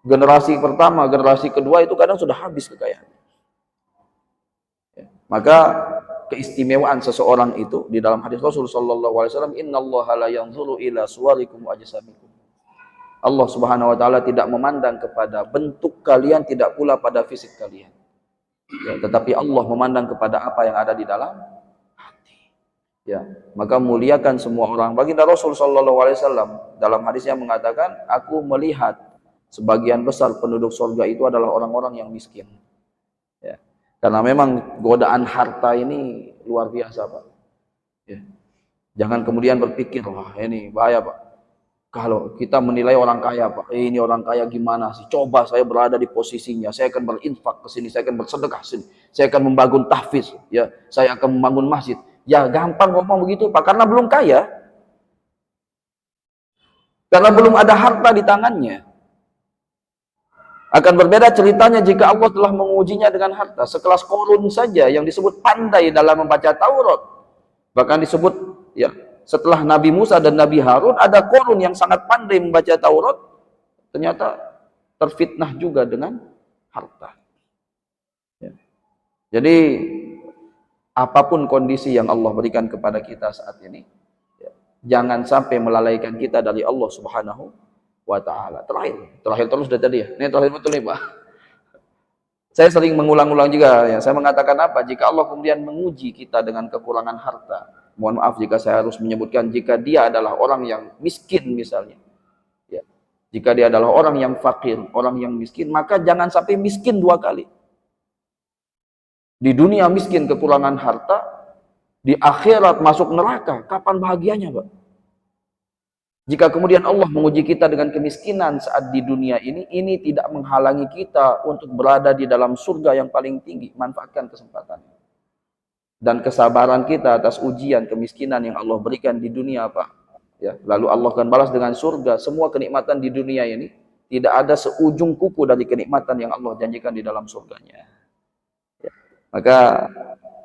generasi pertama, generasi kedua itu kadang sudah habis kekayaan. Ya. Maka keistimewaan seseorang itu di dalam hadis Rasul sallallahu alaihi wasallam, innallaha la yanzuru ila suwarikum wa ajsamikum. Allah Subhanahu wa Ta'ala tidak memandang kepada bentuk kalian, tidak pula pada fisik kalian. Ya, tetapi Allah memandang kepada apa yang ada di dalam hati. Ya, maka muliakan semua orang. Baginda Rasul sallallahu alaihi wasallam dalam hadisnya mengatakan, aku melihat sebagian besar penduduk surga itu adalah orang-orang yang miskin. Ya. Karena memang godaan harta ini luar biasa, Pak. Ya. Jangan kemudian berpikir, wah ini bahaya, Pak. Kalau kita menilai orang kaya, Pak, ini orang kaya gimana sih? Coba saya berada di posisinya, saya akan berinfak ke sini, saya akan bersedekah sini, saya akan membangun tahfiz, ya, saya akan membangun masjid. Ya gampang ngomong begitu, Pak, karena belum kaya, karena belum ada harta di tangannya. Akan berbeda ceritanya jika Allah telah mengujinya dengan harta. Sekelas Qarun saja yang disebut pandai dalam membaca Taurat, bahkan disebut, ya, setelah Nabi Musa dan Nabi Harun ada Qarun yang sangat pandai membaca Taurat, ternyata terfitnah juga dengan harta. Ya. Jadi apapun kondisi yang Allah berikan kepada kita saat ini, ya, jangan sampai melalaikan kita dari Allah Subhanahu wa Ta'ala. Terakhir terus dari tadi ya. Ini terakhir betul nih, Pak. Saya sering mengulang-ulang juga, ya. Saya mengatakan apa? Jika Allah kemudian menguji kita dengan kekurangan harta, mohon maaf jika saya harus menyebutkan, jika dia adalah orang yang miskin misalnya, ya, jika dia adalah orang yang fakir, orang yang miskin, maka jangan sampai miskin 2 kali. Di dunia miskin kekurangan harta, di akhirat masuk neraka. Kapan bahagianya, Pak? Jika kemudian Allah menguji kita dengan kemiskinan saat di dunia ini tidak menghalangi kita untuk berada di dalam surga yang paling tinggi. Manfaatkan kesempatannya. Dan kesabaran kita atas ujian kemiskinan yang Allah berikan di dunia, Pak. Ya, lalu Allah akan balas dengan surga. Semua kenikmatan di dunia ini tidak ada seujung kuku dari kenikmatan yang Allah janjikan di dalam surganya. Ya. Maka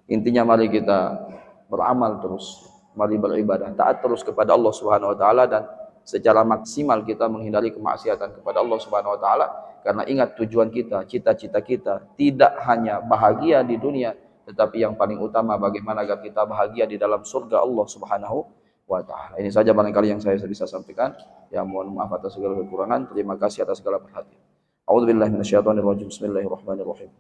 intinya mari kita beramal terus. mari beribadah, taat terus kepada Allah Subhanahu wa taala, dan secara maksimal kita menghindari kemaksiatan kepada Allah Subhanahu wa taala. Karena ingat tujuan kita, cita-cita kita tidak hanya bahagia di dunia, tetapi yang paling utama bagaimana agar kita bahagia di dalam surga Allah Subhanahu wa taala. Ini saja barangkali yang saya bisa sampaikan. Ya, mohon maaf atas segala kekurangan. Terima kasih atas segala perhatian. A'udzubillahi minasyaitonirrajim. Bismillahirrahmanirrahim.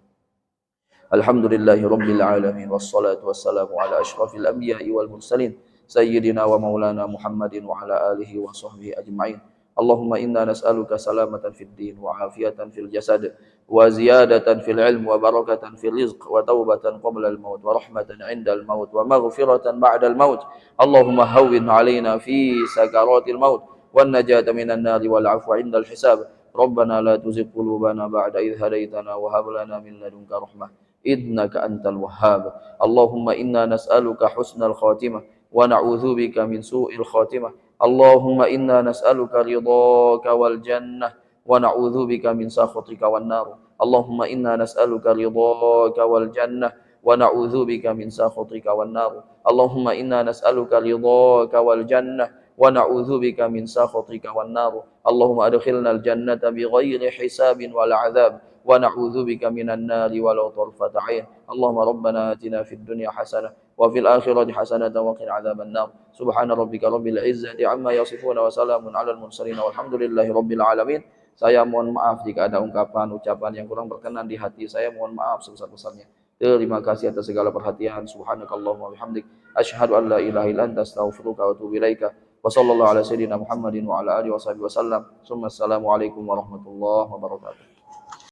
Alhamdulillahi rabbil alamin, wassalatu wassalamu ala asyrafil anbiya'i wal mursalin sayyidina wa maulana Muhammadin wa ala alihi wa sahbihi ajma'in. Allahumma inna nas'aluka salamatan fid din wa afiyatan fil jasad wa ziyadatan fil ilm wa barakatan fil rizq wa taubatan qabla al maut wa rahmatan 'inda al maut wa maghfiratan ba'da al maut. Allahumma hawwin 'alaina fi sakaratil maut wan najata minan nari wal 'afwa 'inda al hisab. Rabbana la tuzigh qulubana ba'da idh hadaytana wa hab lana min ladunka rahmah innaka antal wahhab. Allahumma inna nas'aluka husnal khatimah wa na'udzubika min su'il khatimah. Allahumma inna nas'aluka ridhaka wal jannah wa na'udzubika min sakhatika wan nar. Allahumma inna nas'aluka ridhaka wal jannah wa na'udzubika min sakhatika wan nar. Allahumma inna nas'aluka ridhaka wal jannah wa na'udzubika min sakhatika wan nar. Allahumma adkhilna al jannata bighairi hisabin wal 'adzab wa na'udzubika minan nari walau tarfata 'ain. Allahumma rabbana atina fid dunya hasanah wa fil akhirati hasanatan wa qina adzaban nar. Subhana rabbika rabbil izzati amma yasifun wa salamun 'alal mursalin walhamdulillahi rabbil alamin. Saya mohon maaf jika ada ucapan yang kurang berkenan di hati saya, mohon maaf sebesar-besarnya. Terima kasih atas segala perhatian. Subhanakallahumma wa bihamdik asyhadu an la ilaha illa anta astaghfiruka wa atubu ilaika. Wa sallallahu ala sayyidina Muhammadin wa ala alihi wa sahbihi wasallam. Assalamu alaikum warahmatullahi wabarakatuh.